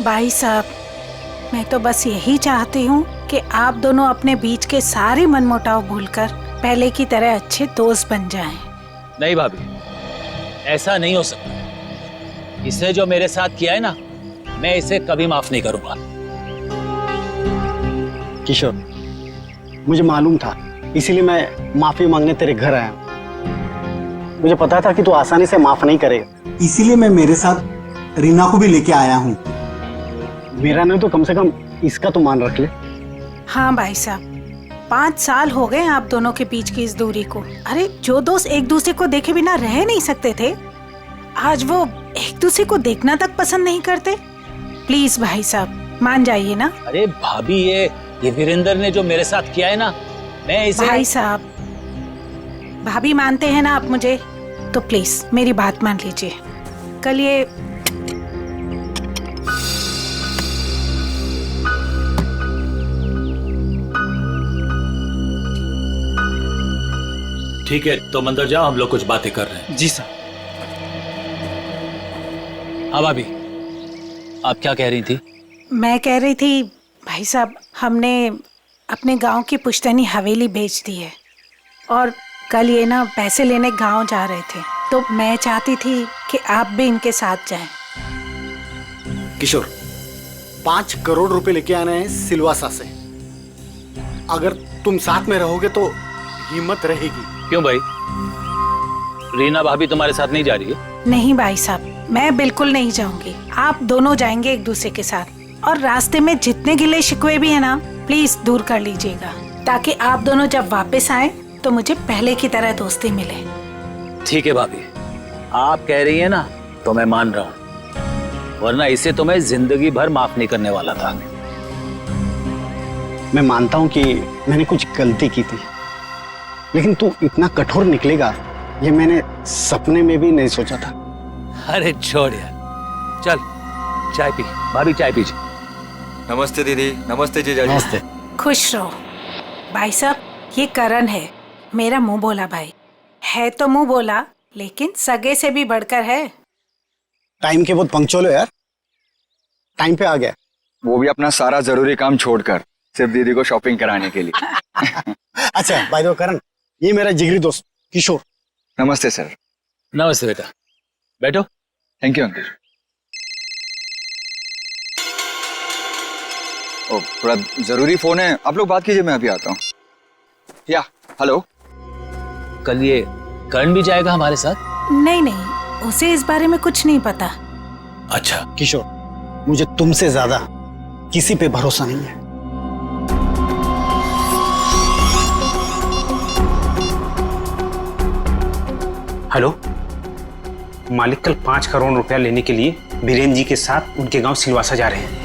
भाई साहब, मैं तो बस यही चाहती हूँ कि आप दोनों अपने बीच के सारे मनमुटाव भूलकर पहले की तरह अच्छे दोस्त बन जाएं। नहीं भाभी, ऐसा नहीं हो सकता। इसने जो मेरे साथ किया है ना, मैं इसे कभी माफ नहीं करूंगा। किशोर, मुझे मालूम था, इसीलिए मैं माफी मांगने तेरे घर आया हूं। मुझे पता था कि तू आसानी से माफ नहीं करेगा, इसीलिए मैं मेरे साथ रीना को भी लेके आया हूँ। मेरा नहीं तो कम से कम इसका तो मान रख ले। हाँ भाई साहब, 5 साल हो गए आप दोनों के बीच की इस दूरी को। अरे जो दोस्त एक दूसरे को देखे बिना रह नहीं सकते थे, आज वो एक दूसरे को देखना तक पसंद नहीं करते। प्लीज भाई साहब मान जाइए ना। अरे भाभी, ये वीरेंद्र ने जो मेरे साथ किया है ना, मैं इसे। भाई साहब, भाभी मानते हैं ना आप मुझे, तो प्लीज मेरी बात मान लीजिए। कल ये ठीक है, तो अंदर जाओ, हम लोग कुछ बातें कर रहे हैं। जी सर। हाँ भाभी, आप क्या कह रही थी? मैं कह रही थी भाई साहब, हमने अपने गांव की पुश्तैनी हवेली बेच दी है और कल ये ना पैसे लेने गांव जा रहे थे, तो मैं चाहती थी कि आप भी इनके साथ जाएं। किशोर, 5 करोड़ रुपए लेके आने हैं सिलवासा से। अगर तुम साथ में रहोगे तो हिम्मत रहेगी। क्यों भाई, रीना भाभी तुम्हारे साथ नहीं जा रही है? नहीं भाई साहब, मैं बिल्कुल नहीं जाऊंगी। आप दोनों जाएंगे एक दूसरे के साथ, और रास्ते में जितने गिले शिकवे भी है ना, प्लीज दूर कर लीजिएगा, ताकि आप दोनों जब वापस आए तो मुझे पहले की तरह दोस्ती मिले। ठीक है भाभी, आप कह रही है ना, तो मैं मान रहा हूँ, वरना इसे तो मैं जिंदगी भर माफ नहीं करने वाला था। मैं मानता हूं कि मैंने कुछ गलती की थी, लेकिन तू इतना कठोर निकलेगा ये मैंने सपने में भी नहीं सोचा था। अरे छोड़ यार, चल चाय पी। भाभी चाय पीजिए। नमस्ते दीदी। नमस्ते जीजा। नमस्ते। खुश रहो। भाई साहब, ये करण है, मेरा मुंह बोला भाई है। तो मुंह बोला, लेकिन सगे से भी बढ़कर है। टाइम के बहुत पंक्चुअल हो यार, टाइम पे आ गया। वो भी अपना सारा जरूरी काम छोड़कर सिर्फ दीदी को शॉपिंग कराने के लिए। अच्छा बाय द वे करण, ये मेरा जिगरी दोस्त किशोर। नमस्ते सर। नमस्ते बेटा, बैठो। Thank you uncle. ओ, थोड़ा जरूरी फोन है, आप लोग बात कीजिए, मैं अभी आता हूँ। या हेलो। कल ये करण भी जाएगा हमारे साथ? नहीं नहीं, उसे इस बारे में कुछ नहीं पता। अच्छा किशोर, मुझे तुमसे ज्यादा किसी पे भरोसा नहीं है। हेलो, मालिक कल 5 करोड़ रुपया लेने के लिए बीरेन जी के साथ उनके गांव सिलवासा जा रहे हैं।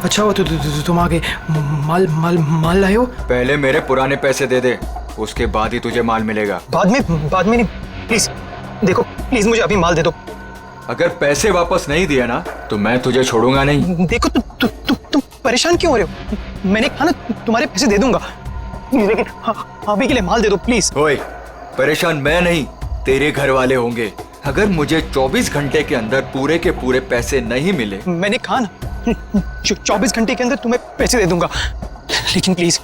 अच्छा वो तुम आगे माल लाए हो? पहले मेरे पुराने पैसे दे दे, उसके बाद ही तुझे माल मिलेगा। बाद में नहीं, प्लीज देखो, प्लीज मुझे अभी माल दे दो। अगर पैसे वापस नहीं दिए ना तो मैं तुझे छोड़ूंगा नहीं। देखो तुम परेशान क्यों हो रहे हो? मैंने कहा ना तुम्हारे पैसे दे दूंगा, लेकिन अभी के लिए माल दे दो प्लीज। ओए, परेशान मैं नहीं, तेरे घर वाले होंगे। अगर मुझे 24 घंटे के अंदर पूरे के पूरे पैसे नहीं मिले, मैंने कहा ना 24 घंटे के अंदर तुम्हें पैसे दे दूंगा, लेकिन प्लीज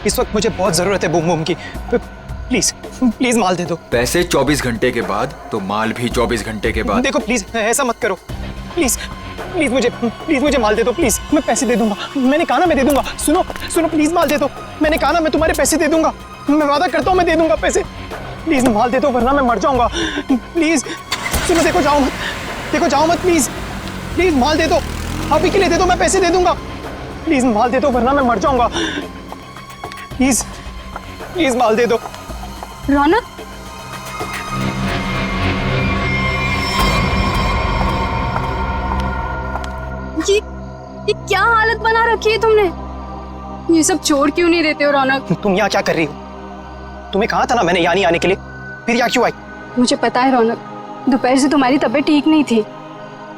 इस वक्त मुझे बहुत जरूरत है बूम बूम की। प्लीज माल दे दो। पैसे 24 घंटे के बाद तो माल भी 24 घंटे के बाद। देखो प्लीज ऐसा मत करो, प्लीज मुझे माल दे दो प्लीज। मैं पैसे दे दूंगा, मैंने कहा ना मैं दे दूंगा। सुनो प्लीज माल दे दो, मैंने कहा ना मैं तुम्हारे पैसे दे दूंगा, मैं वादा करता हूँ मैं दे दूंगा पैसे। प्लीज माल दे दो वरना मैं मर जाऊंगा। प्लीज सुनो, देखो जाओ मत प्लीज माल दे दो, अभी के लिए दे दो, मैं पैसे दे दूंगा। प्लीज माल दे दो वरना मैं मर जाऊंगा। प्लीज माल दे दो। रौनक, ये क्या हालत बना रखी है तुमने? ये सब छोड़ क्यों नहीं देते हो रौनक? तुम यहाँ क्या कर रही हो? तुम्हें कहा था ना मैंने यहाँ नहीं आने के लिए, फिर यहाँ क्यों आई? मुझे पता है रौनक, दोपहर से तुम्हारी तबीयत ठीक नहीं थी,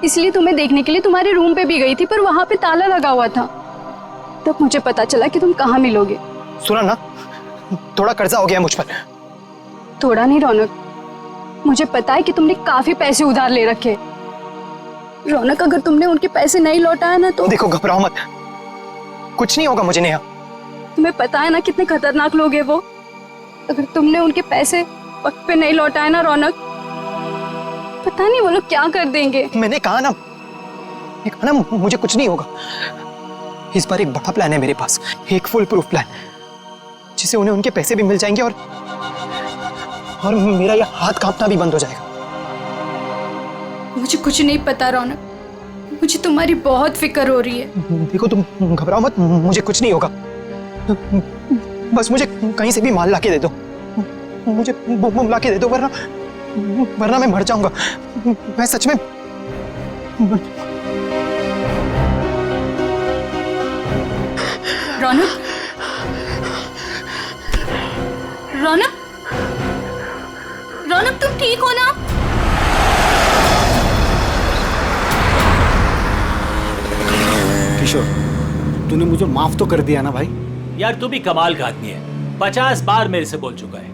इसलिए तुम्हें देखने के लिए तुम्हारे रूम पे भी गई थी, पर वहां पे ताला लगा हुआ था। तब मुझे पता चला कि तुम कहाँ मिलोगे। सुना ना, थोड़ा कर्जा हो गया मुझ पर। थोड़ा नहीं रौनक, मुझे पता है कि तुमने काफी पैसे उधार ले रखे। रौनक, अगर तुमने उनके पैसे नहीं लौटाया ना तो देखो, घबराओ मत, कुछ नहीं होगा मुझे नेहा। तुम्हें पता है ना कितने खतरनाक लोग हैं वो। अगर तुमने उनके पैसे वक्त पे नहीं लौटाए ना रौनक, पता नहीं वो लोग क्या कर देंगे। मैंने कहा ना मुझे कुछ नहीं होगा। इस बार एक बड़ा प्लान है मेरे पास, एक फुल प्रूफ प्लान, जिससे उन्हें उनके पैसे भी मिल जाएंगे और मेरा ये हाथ कांपना भी बंद हो जाएगा। मुझे कुछ नहीं पता रौनक, मुझे तुम्हारी बहुत फिक्र हो रही है। देखो, तुम घबराओ मत, मुझे कुछ नहीं होगा। बस मुझे कहीं से भी माल लाके दे दो, मुझे बम लाके दे दो, वरना मैं मर जाऊंगा। मैं सच में रौनक, रौनक, रौनक, तुम ठीक हो ना? किशोर, तूने मुझे माफ तो कर दिया ना भाई? यार तू भी कमाल का आदमी है, 50 बार मेरे से बोल चुका है,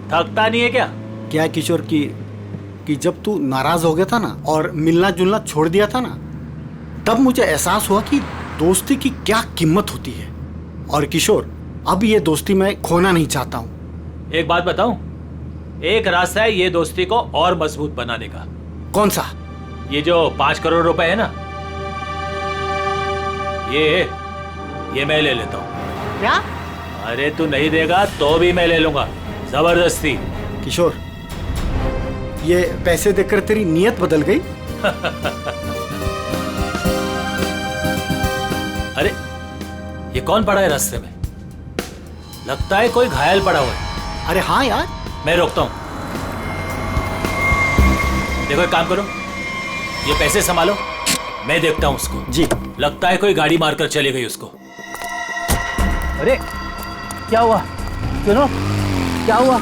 थकता नहीं है क्या? क्या है किशोर कि जब तू नाराज हो गया था ना और मिलना जुलना छोड़ दिया था ना, तब मुझे एहसास हुआ कि दोस्ती की क्या कीमत होती है। और किशोर, अब ये दोस्ती मैं खोना नहीं चाहता हूँ। एक बात बताऊं, एक रास्ता है ये दोस्ती को और मजबूत बनाने का। कौन सा? ये जो 5 करोड़ रुपए है ना, ये मैं ले लेता हूँ। क्या? अरे तू नहीं देगा तो भी मैं ले लूंगा, जबरदस्ती। किशोर, ये पैसे देकर तेरी नीयत बदल गई? अरे ये कौन पड़ा है रास्ते में? लगता है कोई घायल पड़ा हुआ है। अरे हाँ यार। मैं रोकता हूं। देखो एक काम करो, ये पैसे संभालो, मैं देखता हूं उसको। जी। लगता है कोई गाड़ी मारकर चली गई उसको। अरे क्या हुआ? सुनो, क्या हुआ?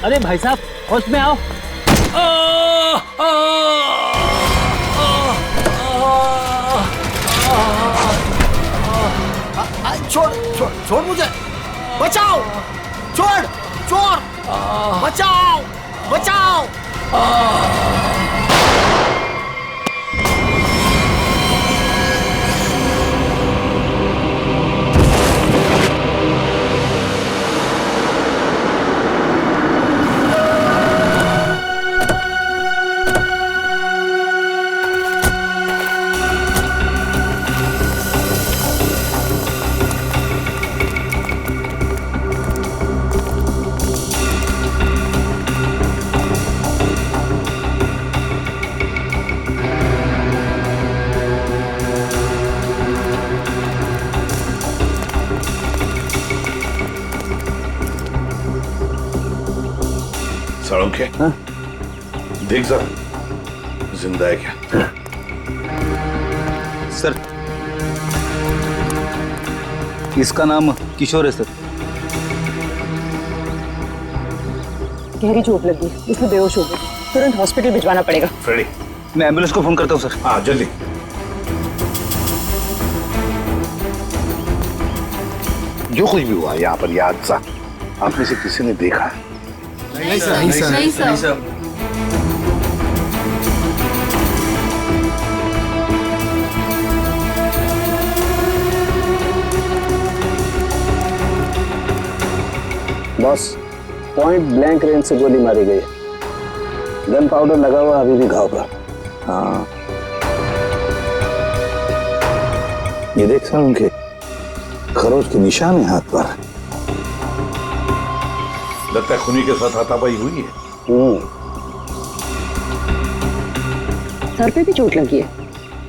अरे भाई साहब, होश में आओ। छोड़ छोड़ छोड़ मुझे, बचाओ, छोड़, चोर, बचाओ, बचाओ। साळुंखे, देख जरा जिंदा है क्या? सर, इसका नाम किशोर है सर। गहरी चोट लगी, इसलिए बेहोश हो गई, तुरंत हॉस्पिटल भिजवाना पड़ेगा। फ्रेडी, मैं एम्बुलेंस को फोन करता हूँ सर। हाँ जल्दी। जो कुछ भी हुआ यहाँ पर, यह हादसा आप में से किसी ने देखा है? नहीं सर, नहीं सर, नहीं sir. Boss, point blank range से गोली मारी गई, गन पाउडर लगा हुआ अभी भी घाव पर। हाँ, ये देख सर, उनके खरोच के निशान है हाथ पर। लगता है खूनी के साथ हाथापाई हुई है। सर पे भी चोट लगी है,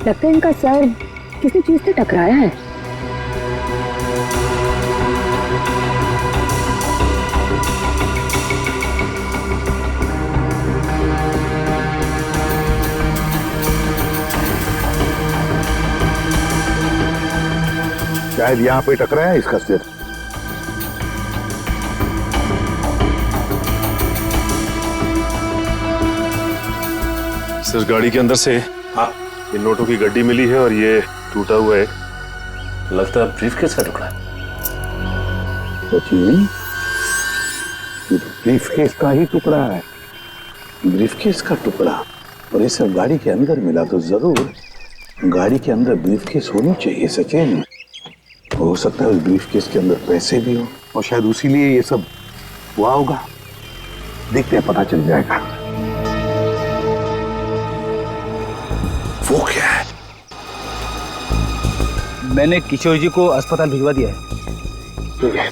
लगता है इनका सर किसी चीज से टकराया है। शायद यहाँ पे टकराया इसका सिर। सर गाड़ी के अंदर से ये नोटों की गड्डी मिली है और ये टूटा हुआ है। लगता है ब्रीफकेस का टुकड़ा। सचिन, ये तो ब्रीफकेस का ही टुकड़ा है। ब्रीफकेस का टुकड़ा और ये सब गाड़ी के अंदर मिला तो जरूर गाड़ी के अंदर ब्रीफकेस होनी चाहिए सचिन। हो सकता है उस ब्रीफकेस के अंदर पैसे भी हो और शायद उसी लिए ये सब हुआ होगा। देखते हैं, पता चल जाएगा। वो क्या है? मैंने किशोर जी को अस्पताल भिजवा दिया है। ठीक है।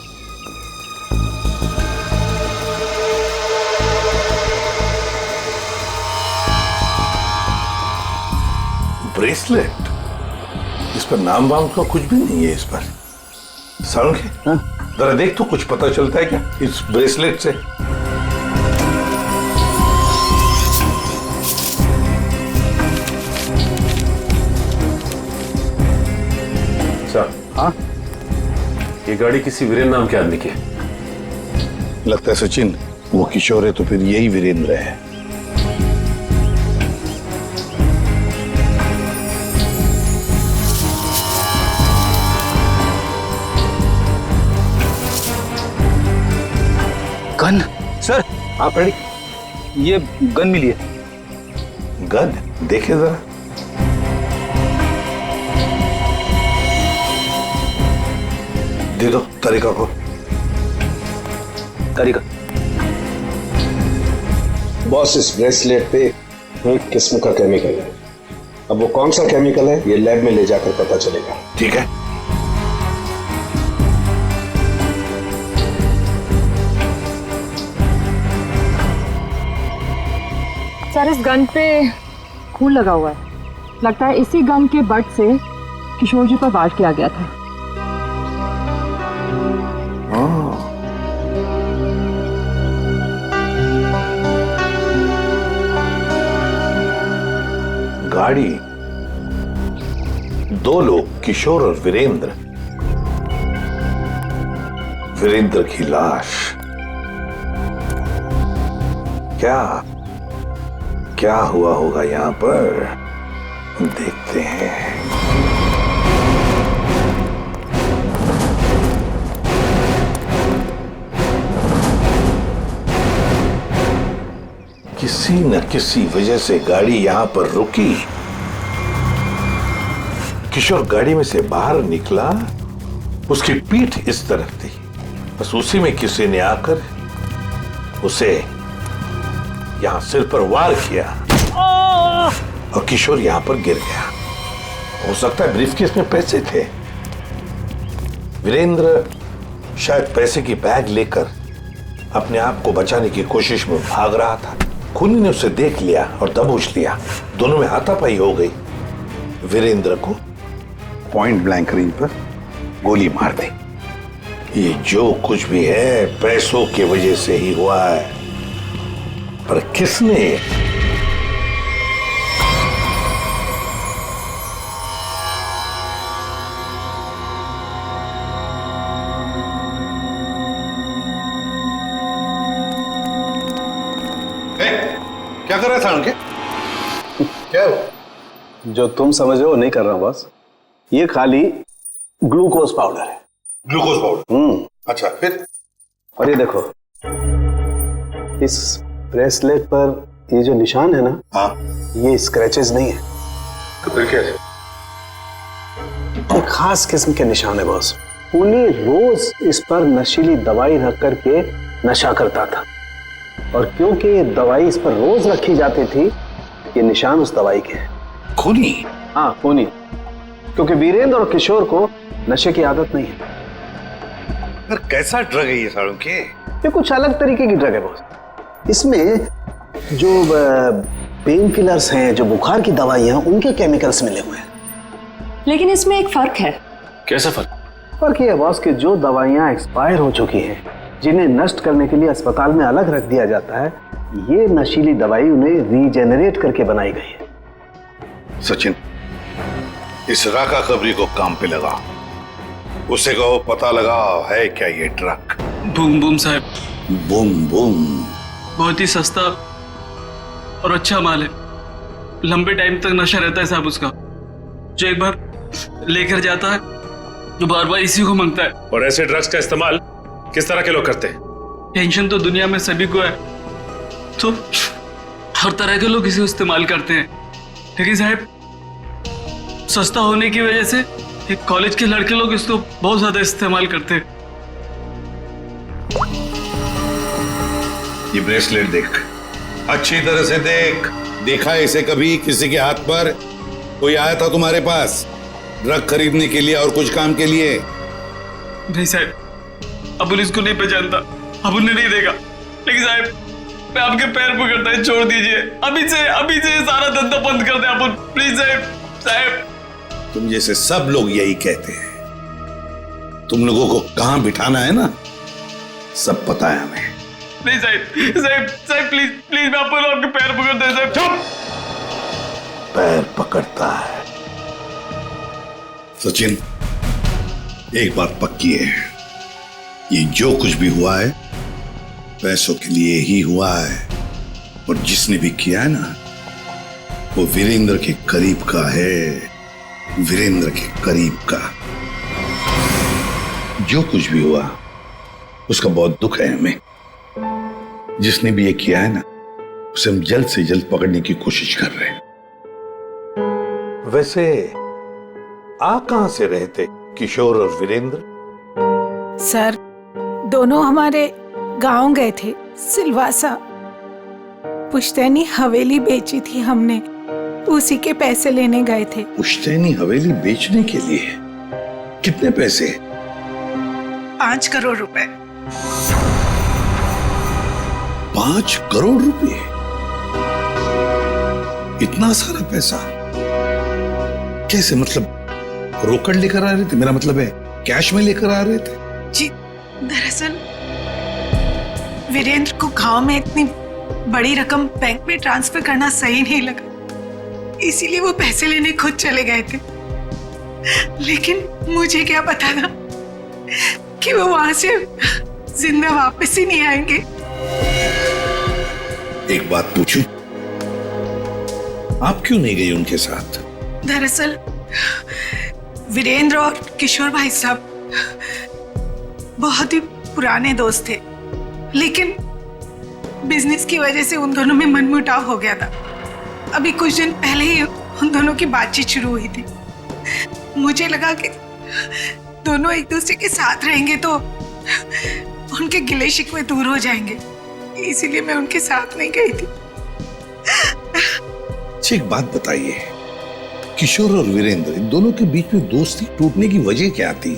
ब्रेसलेट, इस पर नाम वाम का कुछ भी नहीं है। इस पर सारुण के जरा देख तो कुछ पता चलता है क्या इस ब्रेसलेट से? सर, हाँ, ये गाड़ी किसी वीरेंद्र नाम के आदमी की है। लगता है सचिन वो किशोर है तो फिर यही वीरेंद्र है। गन सर, हाँ रेडी। ये गन मिली है। गन देखे जरा। दे दो तरीका को। तरीका बॉस, इस ब्रेसलेट पे एक किस्म का केमिकल है। अब वो कौन सा केमिकल है ये लैब में ले जाकर पता चलेगा। ठीक है। सर, इस गन पे खून लगा हुआ है। लगता है इसी गन के बट से किशोर जी पर वार किया गया था। गाड़ी, दो लोग, किशोर और वीरेंद्र। वीरेंद्र की लाश। क्या हुआ होगा यहां पर, देखते हैं। किसी न किसी वजह से गाड़ी यहां पर रुकी। किशोर गाड़ी में से बाहर निकला, उसकी पीठ इस तरफ थी। बस उसी में किसी ने आकर उसे यहां सिर पर वार किया और किशोर यहां पर गिर गया। हो सकता है ब्रीफकेस में पैसे थे। वीरेंद्र शायद पैसे की बैग लेकर अपने आप को बचाने की कोशिश में भाग रहा था। खूनी ने उसे देख लिया और दबोच लिया। दोनों में हाथापाई हो गई। वीरेंद्र को पॉइंट ब्लैंक रेंज पर गोली मार दी। ये जो कुछ भी है पैसों की वजह से ही हुआ है, पर किसने? क्या कर रहा था उनके? क्या जो तुम समझ रहे हो नहीं कर रहा हूं बस। ये खाली ग्लूकोज पाउडर है। Glucose powder? अच्छा, फिर? और ये देखो, इस ब्रेसलेट पर ये जो निशान है ना, हाँ, ये स्क्रैचेस नहीं है। तो फिर क्या है? एक खास किस्म के निशान है बॉस। खूनी रोज इस पर नशीली दवाई रख करके नशा करता था, और क्योंकि ये दवाई इस पर रोज रखी जाती थी, ये निशान उस दवाई के हैं। खूनी? हाँ, खूनी। क्योंकि वीरेंद्र और किशोर को नशे की आदत नहीं है। पर कैसा ड्रग है ये सालों के? ये कुछ अलग तरीके की ड्रग है बॉस। इसमें जो पेन किलर्स हैं, जो बुखार की दवाइयां, उनके केमिकल्स मिले हुए हैं। लेकिन इसमें एक फर्क है। कैसा फर्क? फर्क ये है बॉस कि जो दवाइयां एक्सपायर हो चुकी हैं, जिन्हें नष्ट करने के लिए अस्पताल में अलग रख दिया जाता है, ये नशीली दवाई उन्हें रीजेनरेट करके बनाई गई है। सचिन, इस राका कबरी को काम पे लगा। उसे कहो पता लगा है क्या ये ट्रक। बूम बूम साहब। बूम बूम बहुत ही सस्ता और अच्छा माल है। लंबे टाइम तक नशा रहता है साहब उसका। जो एक बार लेकर जाता है जो बार बार इसी को मांगता है। और ऐसे ड्रग्स का इस्तेमाल किस तरह के लोग करते हैं? टेंशन तो दुनिया में सभी को है, तो हर तरह के लोग इसे इस्तेमाल करते हैं। लेकिन साहब सस्ता होने की वजह से एक कॉलेज के लड़के लोग इसको बहुत ज्यादा इस्तेमाल करते हैं। ये ब्रेसलेट देख, अच्छी तरह से देख। देखा है इसे कभी किसी के हाथ पर? कोई आया था तुम्हारे पास ड्रग खरीदने के लिए और कुछ काम के लिए? नहीं साहब, अबुल इसको नहीं पहचानता, अबुल ने नहीं देखा। लेकिन साहब मैं आपके पैर पकड़ता है, छोड़ दीजिए। अभी से सारा धंधा बंद कर दे अबुल, प्लीज साहब। तुम जैसे सब लोग यही कहते हैं। तुम लोगों को कहां बिठाना है ना, सब पता है हमें। नहीं साहब प्लीज मैं आपके पैर पकड़ता है साहब। चुप! पैर पकड़ता है। सचिन, एक बात पक्की है, ये जो कुछ भी हुआ है पैसों के लिए ही हुआ है। और जिसने भी किया है ना, वो वीरेंद्र के करीब का है, वीरेंद्र के करीब का। जो कुछ भी हुआ उसका बहुत दुख है हमें। जिसने भी ये किया है ना, उसे हम जल्द से जल्द पकड़ने की कोशिश कर रहे हैं। वैसे आप कहां से रहे थे किशोर और वीरेंद्र? सर दोनों हमारे गांव गए थे, सिलवासा। पुश्तैनी हवेली बेची थी हमने, उसी के पैसे लेने गए थे। पुश्तैनी हवेली बेचने के लिए? कितने पैसे? 5 करोड़ रुपए। 5 करोड़ रुपए? इतना सारा पैसा कैसे? मतलब रोकड़ लेकर आ रहे थे? मेरा मतलब है कैश में लेकर आ रहे थे? जी दरअसल वीरेंद्र को गांव में इतनी बड़ी रकम बैंक में ट्रांसफर करना सही नहीं लगा, इसीलिए वो पैसे लेने खुद चले गए थे। लेकिन मुझे क्या पता था कि वो वहां से जिंदा वापस ही नहीं आएंगे। एक बात पूछूं, आप क्यों नहीं गई उनके साथ? दरअसल वीरेंद्र और किशोर भाई साहब बहुत ही पुराने दोस्त थे, लेकिन बिजनेस की वजह से उन दोनों में मनमुटाव हो गया था। अभी कुछ दिन पहले ही उन दोनों की बातचीत शुरू हुई थी। मुझे लगा कि दोनों एक दूसरे के साथ रहेंगे तो उनके गिले शिकवे दूर हो जाएंगे, इसीलिए मैं उनके साथ नहीं गई थी। एक बात बताइए, किशोर और वीरेंद्र इन दोनों के बीच में दोस्ती टूटने की वजह क्या थी?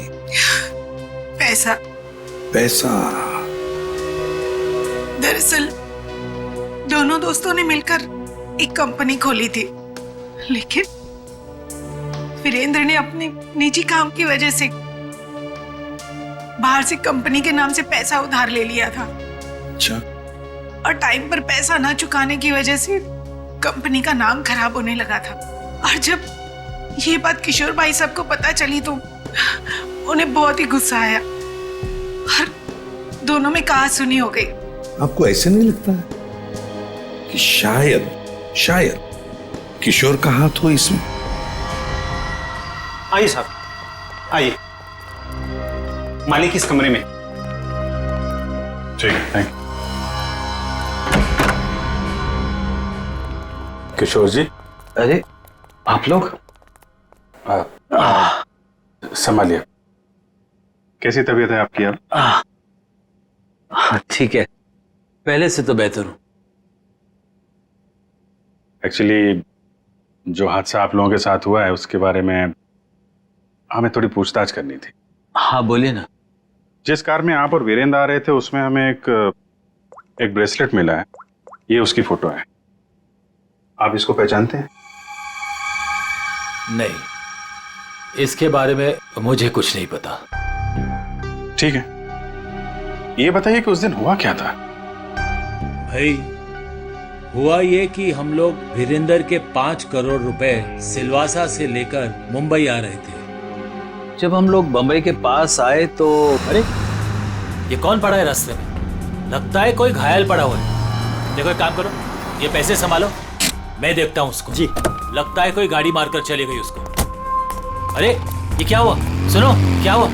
पैसा। पैसा? दरअसल दोनों दोस्तों ने मिलकर एक कंपनी खोली थी, लेकिन वीरेंद्र ने अपने निजी काम की वजह से बाहर से कंपनी के नाम से पैसा उधार ले लिया था। अच्छा। और टाइम पर पैसा ना चुकाने की वजह से कंपनी का नाम खराब होने लगा था। और जब ये बात किशोर भाई साहब को पता चली तो उन्हें बहुत ही गुस्सा आया और दोनों में कहा सुनी हो गई। आपको ऐसे नहीं लगता है कि शायद किशोर का हाथ हो इसमें? आइए साहब, आइए। मालिक इस कमरे में। ठीक है, थैंक यू। किशोर जी। अरे आप लोग संभालिए। कैसी तबीयत है आपकी अब? ठीक है, पहले से तो बेहतर हूं। एक्चुअली जो हादसा आप लोगों के साथ हुआ है उसके बारे में हमें थोड़ी पूछताछ करनी थी। हाँ बोलिए ना। जिस कार में आप और वीरेंद्र आ रहे थे उसमें हमें एक ब्रेसलेट मिला है, ये उसकी फोटो है। आप इसको पहचानते हैं? नहीं, इसके बारे में मुझे कुछ नहीं पता। ठीक है, ये बताइए कि उस दिन हुआ क्या था? भाई हुआ ये कि हम लोग वीरेंद्र के 5 करोड़ रुपए सिलवासा से लेकर मुंबई आ रहे थे। जब हम लोग बम्बई के पास आए तो अरे ये कौन पड़ा है रास्ते में? लगता है कोई घायल पड़ा हुआ है। देखो एक काम करो, ये पैसे संभालो, मैं देखता हूँ उसको। जी। लगता है कोई गाड़ी मारकर चली गई उसको। अरे ये क्या हुआ? सुनो, क्या हुआ?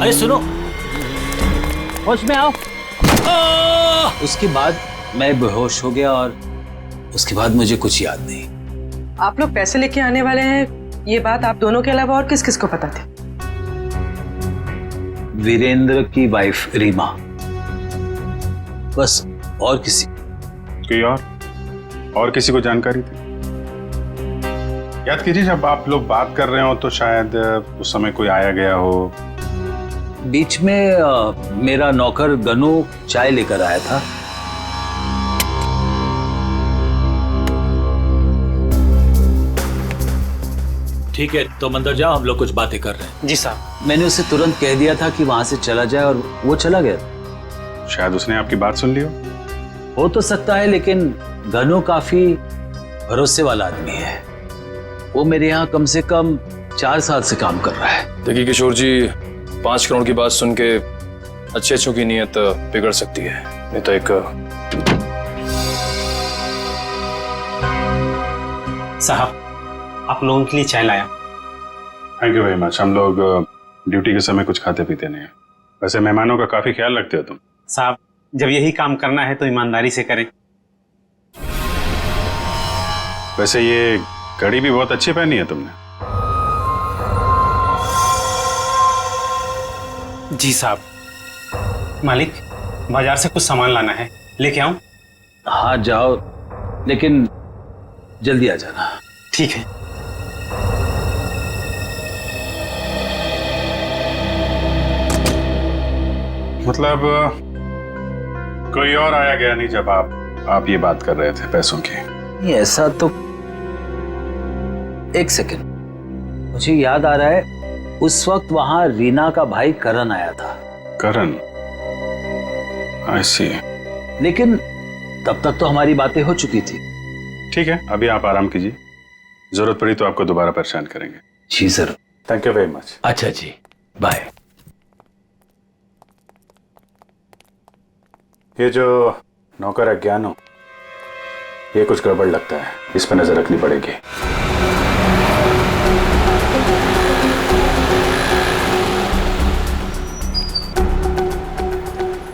अरे सुनो, होश में आओ। उसके बाद मैं बेहोश हो गया और उसके बाद मुझे कुछ याद नहीं। आप लोग पैसे लेके आने वाले हैं, ये बात आप दोनों के अलावा और किस किस को पता थी? वीरेंद्र की वाइफ रीमा, बस, और किसी कोई और किसी को जानकारी थी? याद कीजिए, जब आप लोग बात कर रहे हो तो शायद उस समय कोई आया गया हो। बीच में मेरा नौकर गनू चाय लेकर आया था। ठीक है, तुम अंदर जाओ, हम लोग कुछ बातें कर रहे हैं। जी साहब। मैंने उसे तुरंत कह दिया था कि वहां से चला जाए और वो चला गया। शायद उसने आपकी बात सुन ली हो तो सकता है, लेकिन गनू काफी भरोसे वाला आदमी है। वो मेरे यहाँ कम से कम 4 साल से काम कर रहा है। देखिए किशोर जी, 5 करोड़ की बात सुन के अच्छों की नीयत बिगड़ सकती है। नहीं तो एक साहब, आप लोगों के लिए चाय लाया। Thank you very much. हम लोग ड्यूटी के समय कुछ खाते पीते नहीं है। वैसे मेहमानों का काफी ख्याल रखते हो तुम। साहब, जब यही काम करना है तो ईमानदारी से करें। वैसे ये घड़ी भी बहुत अच्छी पहनी है तुमने। जी साहब। मालिक, बाजार से कुछ सामान लाना है, लेके आऊं? हाँ जाओ, लेकिन जल्दी आ जाना। ठीक है। मतलब कोई और आया गया नहीं जब आप ये बात कर रहे थे पैसों की? नहीं, ऐसा तो। एक सेकंड, मुझे याद आ रहा है, उस वक्त वहां रीना का भाई करण आया था। करण? आई सी। लेकिन तब तक तो हमारी बातें हो चुकी थी। ठीक है, अभी आप आराम कीजिए, जरूरत पड़ी तो आपको दोबारा परेशान करेंगे। जी जरूर। Thank you very much. अच्छा जी, बाय। ये जो नौकर है ज्ञानो, ये कुछ गड़बड़ लगता है, इस पर नजर रखनी पड़ेगी।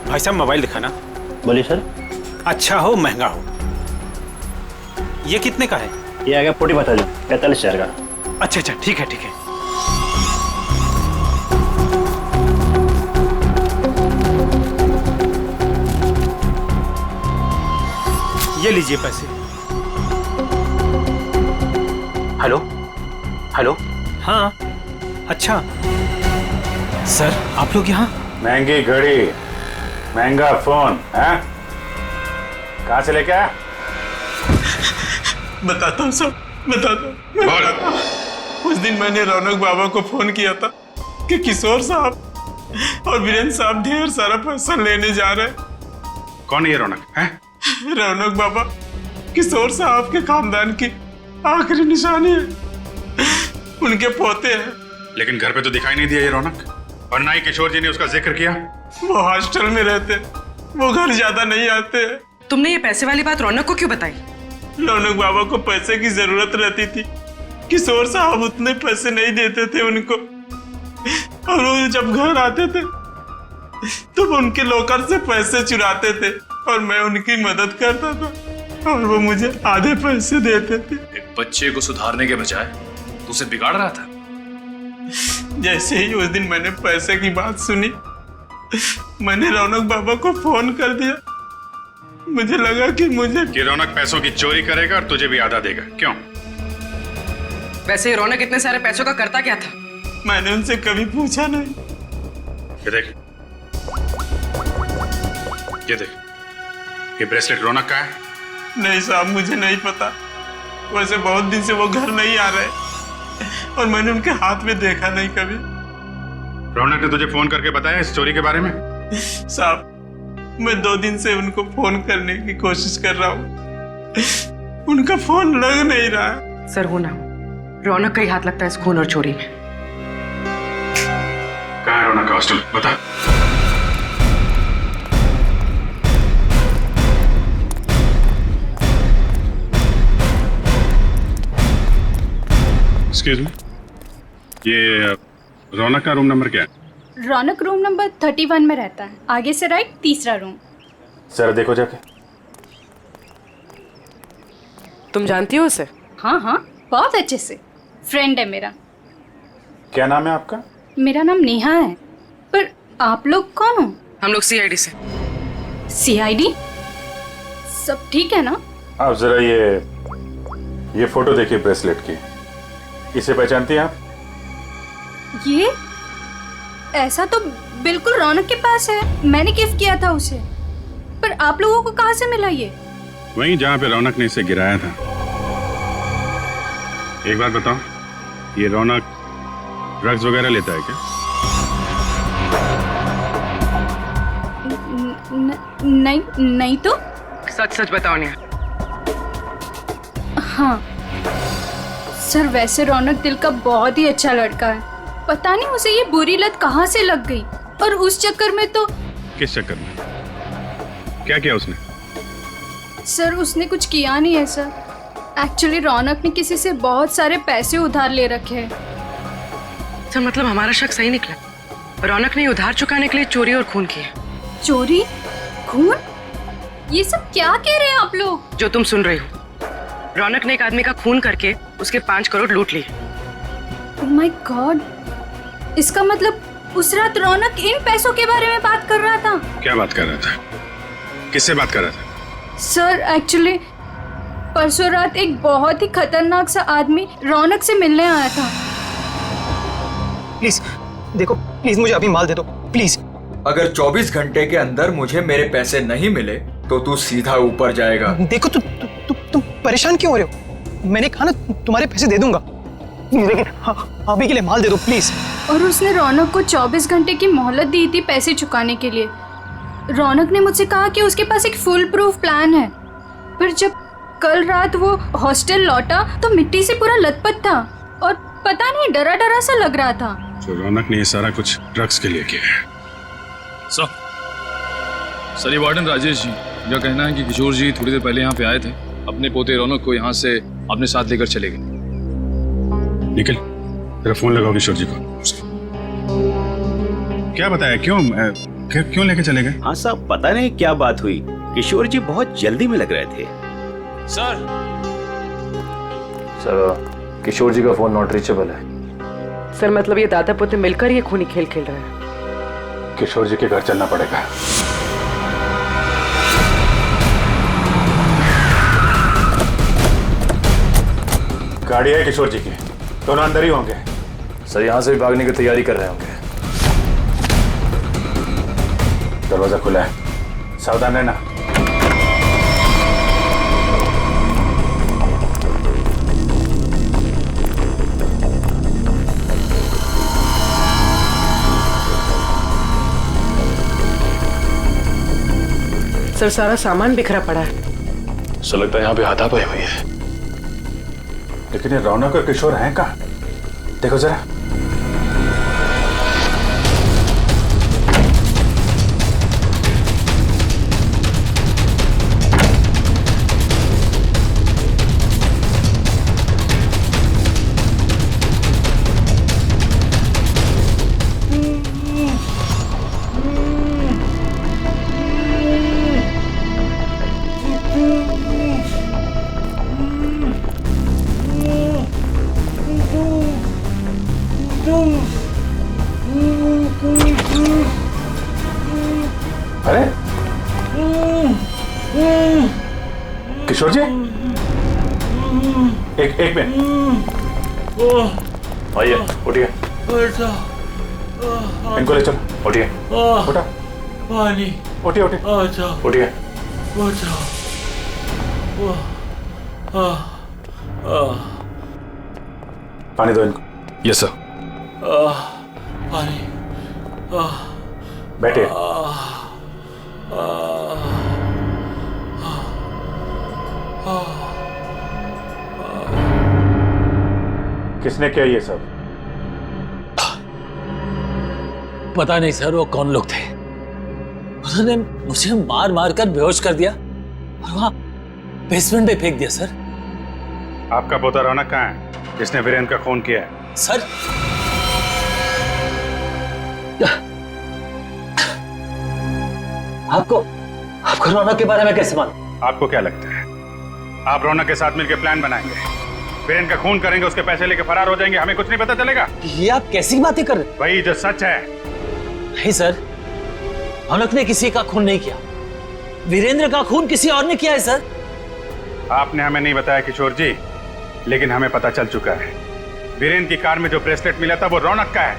भाई साहब, मोबाइल दिखाना। बोलिए सर। अच्छा हो महंगा हो। ये कितने का है? ये आ गया 45,000 का। अच्छा अच्छा, ठीक है ठीक है। ये लीजिए पैसे। Hello hello. हाँ, अच्छा सर, आप लोग यहाँ? महंगी घड़ी, महंगा फोन है, कहाँ से लेके आया? बताता हूँ सर, बताता हूँ। उस दिन मैंने रौनक बाबा को फोन किया था कि किशोर साहब और वीरेंद्र साहब ढेर सारा पैसा लेने जा रहे हैं। कौन है ये रौनक? है रौनक बाबा किशोर साहब के खानदान की आखिरी निशानी है, उनके पोते हैं। लेकिन घर पे तो दिखाई नहीं दिया ये रौनक, और ना ही किशोर जी ने उसका जिक्र किया। वो हॉस्टल में रहते, वो घर ज्यादा नहीं आते हैं। तुमने ये पैसे वाली बात रौनक को क्यों बताई? रौनक बाबा को पैसे की जरूरत रहती थी, किशोर साहब उतने पैसे नहीं देते थे उनको, और वो जब घर आते थे तो वो उनके लॉकर से पैसे चुराते थे और मैं उनकी मदद करता था और वो मुझे आधे पैसे देते थे। एक बच्चे को सुधारने के बजाय तो उसे बिगाड़ रहा था। जैसे ही उस दिन मैंने पैसे की बात सुनी, मैंने रौनक बाबा को फोन कर दिया। मुझे लगा कि रौनक पैसों की चोरी करेगा और तुझे भी आधा देगा। क्यों? वैसे रौनक इतने सारे पैसों का करता क्या था? मैंने उनसे कभी पूछा नहीं। ये देख, ये देख, ये ब्रेसलेट रौनक का है। नहीं साहब, मुझे नहीं पता। वैसे बहुत दिन से वो घर नहीं आ रहे और मैंने उनके हाथ में देखा नहीं कभी। रौनक ने तुझे फोन करके बताया इस चोरी के बारे में? साहब, मैं 2 दिन से उनको फोन करने की कोशिश कर रहा हूँ, उनका फोन लग नहीं रहा। सर, वो ना रौनक का ही हाथ लगता है इस खून और चोरी में। कहाँ है रौनक का हॉस्टल बता। एक्सक्यूज मी, ये रौनक का रूम नंबर क्या है? रौनक रूम नंबर 31 में रहता है, आगे से राइट, तीसरा रूम। जरा देखो जाके। तुम जानती हो उसे? हाँ हाँ, बहुत अच्छे से, फ्रेंड है मेरा। क्या नाम है आपका? मेरा नाम नेहा है। पर आप लोग कौन हो? हम लोग सीआईडी से। सीआईडी? सब ठीक है ना? आप जरा ये फोटो देखिए ब्रेसलेट की, इसे पहचानती हैं आप? ये ऐसा तो बिल्कुल रौनक के पास है, मैंने गिफ्ट किया था उसे। पर आप लोगों को कहाँ से मिला ये? वहीं जहाँ पे रौनक ने इसे गिराया था। एक बात बताओ, ये रौनक ड्रग्स वगैरह लेता है क्या? नहीं नहीं तो। सच सच बताओ नेहा। हाँ सर, वैसे रौनक दिल का बहुत ही अच्छा लड़का है। पता नहीं उसे ये बुरी लत कहाँ से लग गई, और उस चक्कर में तो। किस चक्कर में? क्या किया उसने? सर उसने कुछ किया नहीं है सर। एक्चुअली रौनक ने किसी से बहुत सारे पैसे उधार ले रखे हैं। सर मतलब हमारा शक सही निकला, रौनक ने उधार चुकाने के लिए चोरी और खून किया। चोरी, खून, ये सब क्या कह रहे हैं आप लोग? जो तुम सुन रही हो, रौनक ने एक आदमी का खून करके उसके 5 करोड़ लूट लिए। ओह माय गॉड, इसका मतलब उस रात रौनक इन पैसों के बारे में बात कर रहा था। क्या बात कर रहा था? किससे बात कर रहा था? सर एक्चुअली परसों रात एक बहुत ही खतरनाक सा आदमी रौनक से मिलने आया था। प्लीज देखो, प्लीज मुझे अभी माल दे दो प्लीज। अगर 24 घंटे के अंदर मुझे मेरे पैसे नहीं मिले तो तू सीधा ऊपर जाएगा। देखो तुम परेशान क्यों हो रहे हो? मैंने कहा ना तुम्हारे पैसे दे दूंगा, लेकिन अभी के लिए माल दे दो प्लीज। और उसने रौनक को 24 घंटे की मोहलत दी थी पैसे चुकाने के लिए। रौनक ने मुझसे कहा कि उसके पास एक फुल प्रूफ प्लान है। पर जब कल रात वो हॉस्टल लौटा तो मिट्टी से पूरा लथपथ था और पता नहीं डरा डरा सा लग रहा था। तो रौनक ने ये सारा कुछ ड्रग्स के लिए किया है। सर ये वार्डन राजेश जी का कहना है कि किशोर जी थोड़ी देर पहले यहाँ पे आए थे, अपने पोते रौनक को यहाँ से अपने साथ लेकर चले गए। निखिल, तेरा फोन लगाओ किशोर जी को। क्या बताया, क्यों लेके चले गए? हाँ साहब, पता नहीं क्या बात हुई, किशोर जी बहुत जल्दी में लग रहे थे। सर किशोर जी का फोन नॉट रीचेबल है। सर मतलब ये दादा पोते मिलकर ये खूनी खेल खेल रहे हैं। किशोर जी के घर चलना पड़ेगा। गाड़ी है किशोर जी की, दोनों अंदर ही होंगे। सर यहाँ से भी भागने की तैयारी कर रहे होंगे। दरवाजा खुला है, सावधान रहना। सर सारा सामान बिखरा पड़ा है। सर लगता है यहाँ पे हाथापाई हुई है। लेकिन ये रौनक और किशोर हैं कहाँ? देखो जरा। अरे किशोर जी, एक मिनट, आइए उठिए। इनको ले चलो। उठिए, उठा, पानी, उठिए उठिए उठिए। पानी दो इनको। Yes sir. पानी, बैठिए। किसने किया ये सब? पता नहीं सर वो कौन लोग थे। उन्होंने मुझे मार मार कर बेहोश कर दिया और वहां बेसमेंट में फेंक दिया सर। आपका पोता रौनक कहाँ है जिसने वीरेंद्र का खून किया है? सर आपको रौनक के बारे में कैसे मालूम? आपको क्या लगता है आप रौनक के साथ मिलकर प्लान बनाएंगे, वीरेंद्र का खून करेंगे, उसके पैसे लेके फरार हो जाएंगे, हमें कुछ नहीं पता चलेगा? ये आप कैसी बातें कर रहे हैं? वही जो सच है। नहीं सर, रौनक ने किसी का खून नहीं किया, वीरेंद्र का खून किसी और ने किया है सर। आपने हमें नहीं बताया किशोर जी, लेकिन हमें पता चल चुका है वीरेंद्र की कार में जो ब्रेसलेट मिला था वो रौनक का है।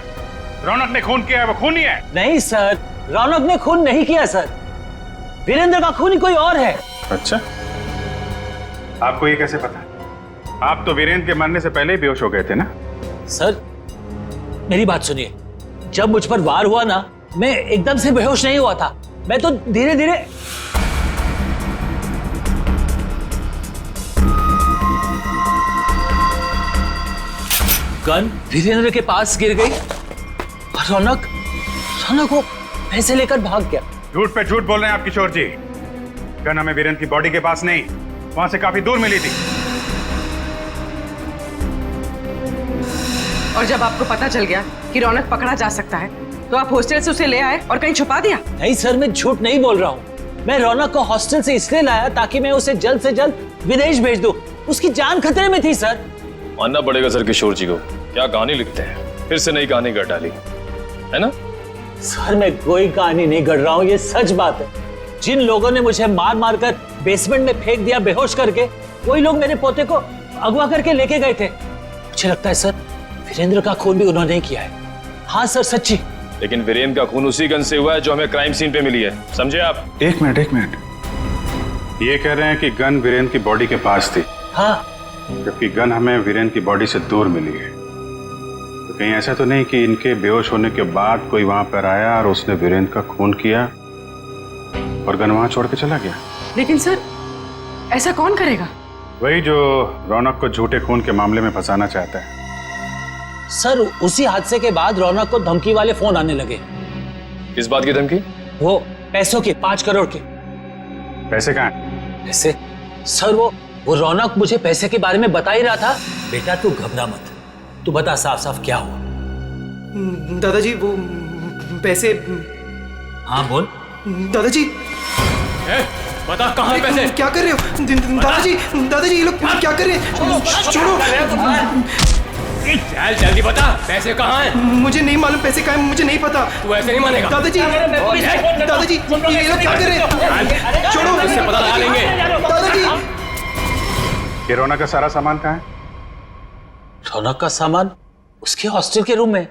रौनक ने खून किया है, वो खूनी है। नहीं सर, रौनक ने खून नहीं किया सर, वीरेंद्र का खूनी कोई और है। अच्छा, आपको ये कैसे पता? आप तो वीरेंद्र के मरने से पहले ही बेहोश हो गए थे ना? सर मेरी बात सुनिए, जब मुझ पर वार हुआ ना, मैं एकदम से बेहोश नहीं हुआ था, मैं तो धीरे धीरे। गन वीरेंद्र के पास गिर गई और रौनक वो पैसे लेकर भाग गया। झूठ पे झूठ बोल रहे हैं आप किशोर जी। गन हमें वीरेंद्र की बॉडी के पास नहीं, वहां से काफी दूर मिली थी। और जब आपको पता चल गया कि रौनक पकड़ा जा सकता है तो आप हॉस्टल से उसे ले आए और कहीं छुपा दिया? नहीं सर, मैं झूठ नहीं बोल रहा हूँ। मैं रौनक को हॉस्टल से इसलिए लाया ताकि मैं उसे जल्द से जल्द विदेश भेज दूं। उसकी जान खतरे में थी सर। मानना पड़ेगा सर किशोर जी को, क्या कहानी लिखते हैं, फिर से नई कहानी गढ़ डाली है ना? सर मैं कोई कहानी नहीं गढ़ रहा हूँ, ये सच बात है। जिन लोगों ने मुझे मार मार कर बेसमेंट में फेंक दिया बेहोश करके, वही लोग मेरे पोते को अगवा करके लेके गए थे। मुझे लगता है सर वीरेंद्र का खून भी उन्होंने ही किया है। हाँ सर, सच्ची। लेकिन वीरेंद्र का खून उसी गन से हुआ है जो हमें क्राइम सीन पे मिली है, समझे आप? एक मिनट, ये कह रहे हैं कि गन वीरेंद्र की बॉडी के पास थी। हाँ, जबकि गन हमें वीरेंद्र की बॉडी से दूर मिली है। तो कहीं ऐसा तो नहीं कि इनके बेहोश होने के बाद कोई वहां पर आया और उसने वीरेंद्र का खून किया और गन वहां छोड़ के चला गया? लेकिन सर ऐसा कौन करेगा? वही जो रौनक को झूठे खून के मामले में फंसाना चाहता है। सर उसी हादसे के बाद रौनक को धमकी वाले फोन आने लगे। किस बात की धमकी? वो पैसों की, 5 करोड़ की। पैसे कहाँ हैं? पैसे? सर वो रौनक मुझे पैसे के बारे में बता ही रहा था। बेटा तू घबरा मत, तू बता साफ साफ क्या हुआ। दादाजी वो पैसे। हाँ बोल। दादाजी बता कहाँ है पैसे? क्या कर रहे हो दादाजी ये लोग क्या कर रहे हैं? छोड़ो। चल जल्दी बता, पैसे कहाँ हैं? मुझे नहीं मालूम पैसे कहाँ हैं, मुझे नहीं पता। तू ऐसे नहीं मानेगा। दादाजी ये लोग क्या कर रहे हैं? छोड़ो, इससे पता लगा लेंगे। दादाजी ये रौनक का सारा सामान कहाँ है? रौनक का सामान उसके हॉस्टल के रूम में।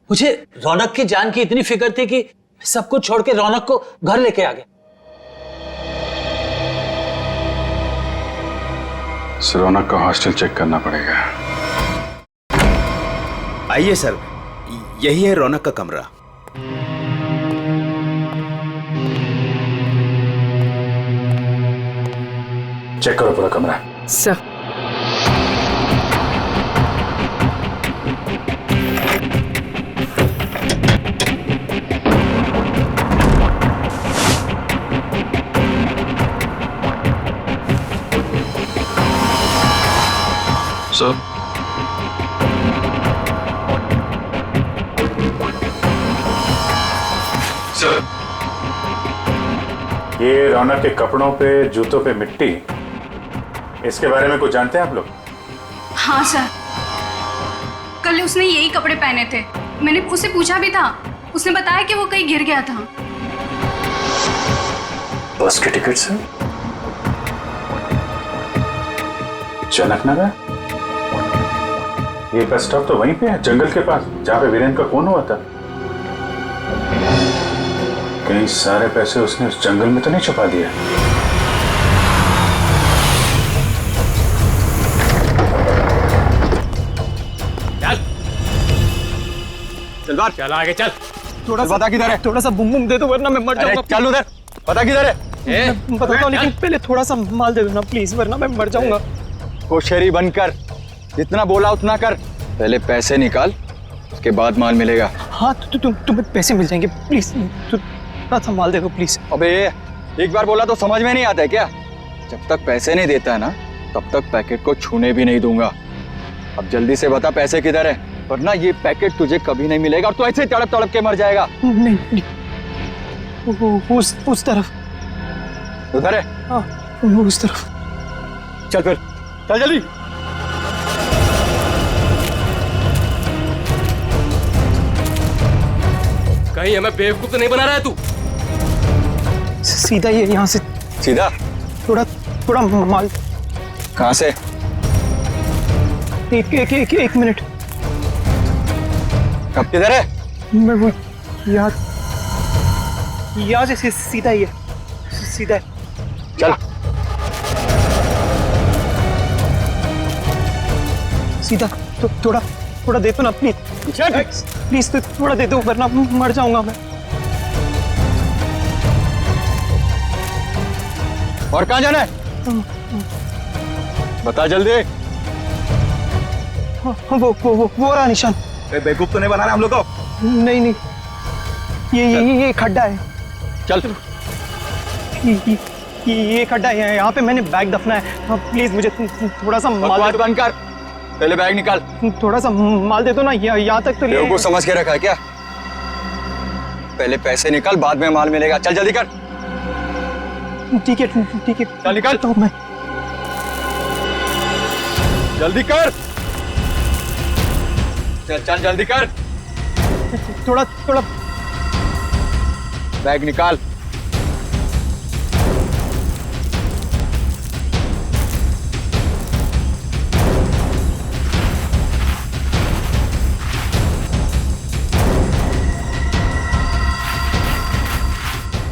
मुझे रौनक की जान की इतनी फिक्र थी कि सब कुछ छोड़ के रौनक को घर लेके आ गया। रौनक का हॉस्टल चेक करना पड़ेगा। आइए सर, यही है रौनक का कमरा। चेक करो पूरा कमरा। सर सर ये रौनक के कपड़ों पे, जूतों पे मिट्टी, इसके बारे में कुछ जानते हैं आप लोग? हाँ सर, कल उसने यही कपड़े पहने थे। मैंने उससे पूछा भी था, उसने बताया कि वो कहीं गिर गया था। बस के टिकट से जनकनगर? ये बस स्टॉप तो वहीं पे है, जंगल के पास, जहां पे वीरेंद्र का खून हुआ था। कहीं सारे पैसे उसने उस जंगल में तो नहीं छुपा दिया? चल बाहर, चल आगे चल। थोड़ा सा पता किधर है? थोड़ा सा बुम बुम दे दो वरना मैं मर जाऊंगा। चल उधर, पता किधर है? मैं बताता हूँ, लेकिन पहले थोड़ा सा माल दे दो ना प्लीज, वरना मैं मर जाऊंगा। होशियारी बनकर जितना बोला उतना कर। पहले पैसे निकाल, उसके बाद माल मिलेगा। हाँ तो तुम्हें पैसे मिल जाएंगे, प्लीज थोड़ा सा माल दे दो प्लीज। अबे एक बार बोला तो समझ में नहीं आता है क्या? जब तक पैसे नहीं देता है ना तब तक पैकेट को छूने भी नहीं दूंगा। अब जल्दी से बता पैसे किधर है, वरना ये पैकेट तुझे कभी नहीं मिलेगा और तू ऐसे तड़प तड़प के मर जाएगा। नहीं उस तरफ। उधर है? हाँ उस तरफ। चल फिर चल जल्दी। कहीं हमें बेवकूफ तो नहीं बना रहा है तू? सीधा ये यहाँ से सीधा? थोड़ा माल। कहाँ से? एक मिनट। कब किधर है? मैं वो यहाँ से सीधा ही है, सीधा है। चल सीधा। तो थोड़ा दे दो ना प्लीज, प्लीज तो थोड़ा दे दो वरना मर जाऊंगा मैं। और कहाँ जाना है? बता जल्दी। वो रहा निशान। बेवकूफ तो नहीं बना रहा हम लोग को? नहीं ये खड्डा है। चल ये खड्डा है, यहाँ पे मैंने बैग दफना है। प्लीज मुझे थोड़ा सा माल बंद कर, पहले बैग निकाल। थोड़ा सा माल दे दो ना, यहाँ तक तो बेवकूफ समझ के रखा है क्या? पहले पैसे निकाल, बाद में माल मिलेगा। चल जल्दी कर। ठीक है चल निकाल। तो मैं जल्दी कर। चल जल्दी कर। थोड़ा बैग निकाल।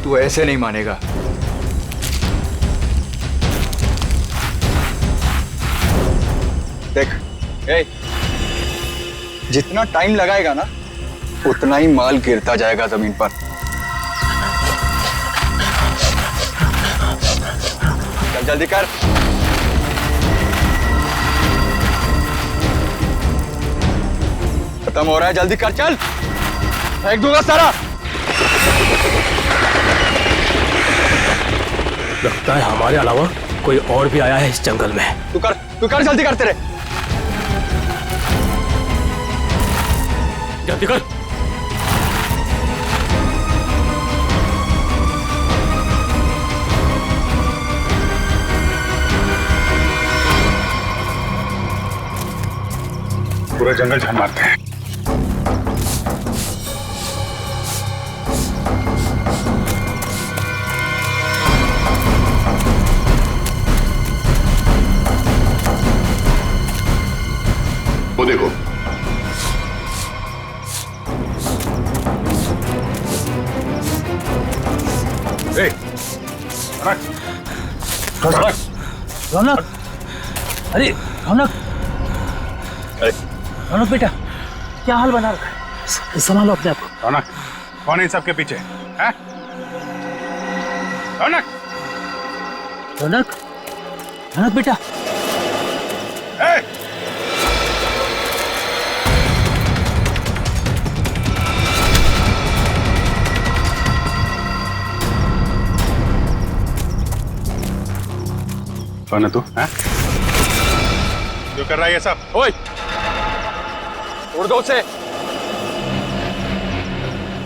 तू ऐसे नहीं मानेगा। देख, जितना टाइम लगाएगा ना उतना ही माल गिरता जाएगा जमीन पर। चल जल्दी कर। खत्म हो रहा है, जल्दी कर। चल फेंक दूंगा सारा। लगता है हमारे अलावा कोई और भी आया है इस जंगल में। तू कर जल्दी कर। तेरे जल्दी कर। पूरा जंगल झाड़ मारते हैं। वो देखो, रौनक, अरे रौनक बेटा, क्या हाल बना रखा है? संभालो अपने आप को। रौनक, कौन है इन सबके पीछे? हैं? रौनक बेटा। कौन है तू? हैं? जो कर रहा है ये सब? ओए, उड़ दो उसे,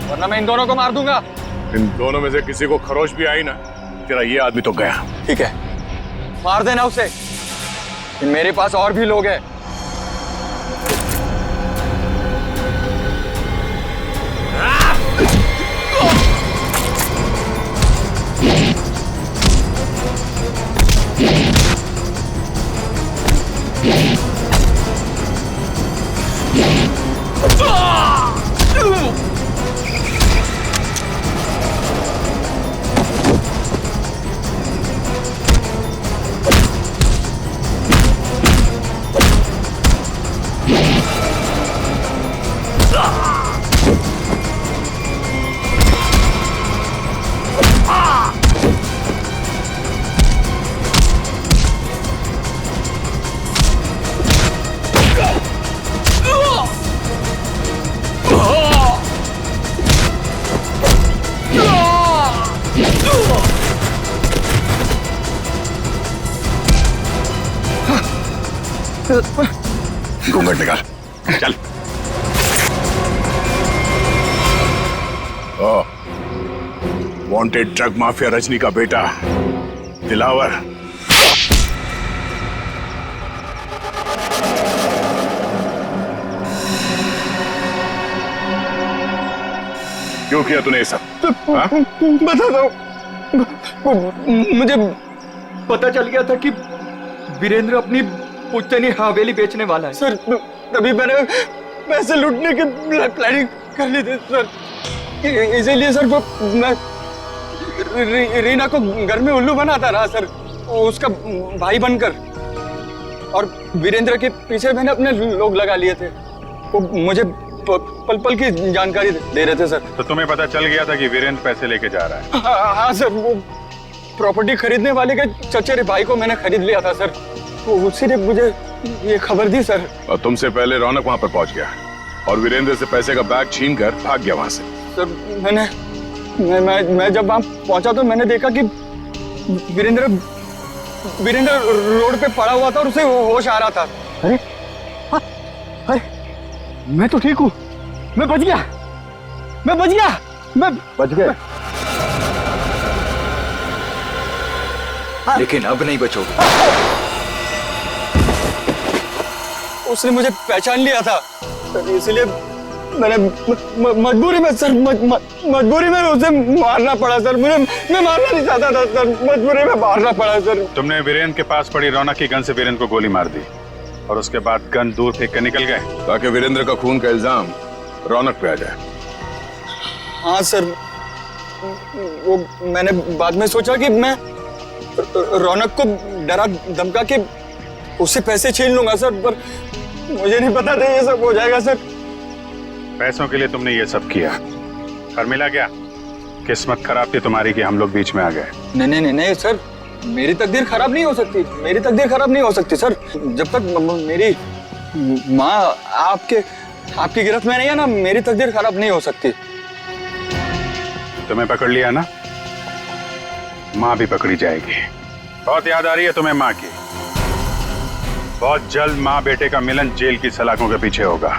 वरना मैं इन दोनों को मार दूंगा। इन दोनों में से किसी को खरोच भी आई ना, तेरा ये आदमी तो गया। ठीक है, मार देना उसे। मेरे पास और भी लोग हैं। घूंघट निकाल, चल। वांटेड ड्रग माफिया रजनी का बेटा दिलावर। क्यों किया तूने ये सब? बता दो, मुझे पता चल गया था कि वीरेंद्र अपनी पुश्तैनी हवेली बेचने वाला है सर। तभी मैंने पैसे लूटने की प्लानिंग कर ली थी सर। इसीलिए सर मैं रीना को घर में उल्लू बनाता रहा सर, उसका भाई बनकर। और वीरेंद्र के पीछे मैंने अपने लोग लगा लिए थे। वो मुझे पल पल की जानकारी दे रहे थे सर। तो तुम्हें पता चल गया था कि वीरेंद्र पैसे लेके जा रहा है? हाँ सर, वो प्रॉपर्टी खरीदने वाले के चचेरे भाई को मैंने खरीद लिया था सर। वो उसी ने मुझे ये खबर दी सर। और तुमसे पहले रौनक वहां पर पहुंच गया और वीरेंद्र से पैसे का बैग छीन कर भाग गया वहां से। सर मैं जब वहां पहुंचा तो मैंने देखा कि वीरेंद्र रोड पे पड़ा हुआ था और उसे होश आ रहा था। अरे मैं तो ठीक हूँ, मैं बच गया। बच गए। लेकिन अब नहीं बचोगे। उसने मुझे पहचान लिया था, इसलिए मैंने मजबूरी में सर, मजबूरी में उसे मारना पड़ा सर। मैं मारना नहीं चाहता था सर, मजबूरी में मारना पड़ा सर। तुमने वीरेंद्र के पास पड़ी रौनक की गन से वीरेंद्र को गोली मार दी और उसके बाद गन दूर फेंक कर निकल गए ताकि वीरेंद्र का खून का इल्जाम रौनक पे आ जाए। हाँ सर, वो मैंने बाद में सोचा कि मैं रौनक को डरा धमका के उससे पैसे छीन लूंगा सर, पर मुझे नहीं पता था ये सब हो जाएगा सर। पैसों के लिए तुमने ये सब किया और मिला क्या? किस्मत खराब थी तुम्हारी कि हम लोग बीच में आ गए। नहीं सर, मेरी तकदीर खराब नहीं हो सकती, मेरी तकदीर खराब नहीं हो सकती सर। जब तक मेरी माँ आपकी गिरफ्त में नहीं है ना, मेरी तकदीर खराब नहीं हो सकती। तुम्हें पकड़ लिया ना, माँ भी पकड़ी जाएगी। बहुत याद आ रही है तुम्हें माँ की। बहुत जल्द माँ बेटे का मिलन जेल की सलाखों के पीछे होगा।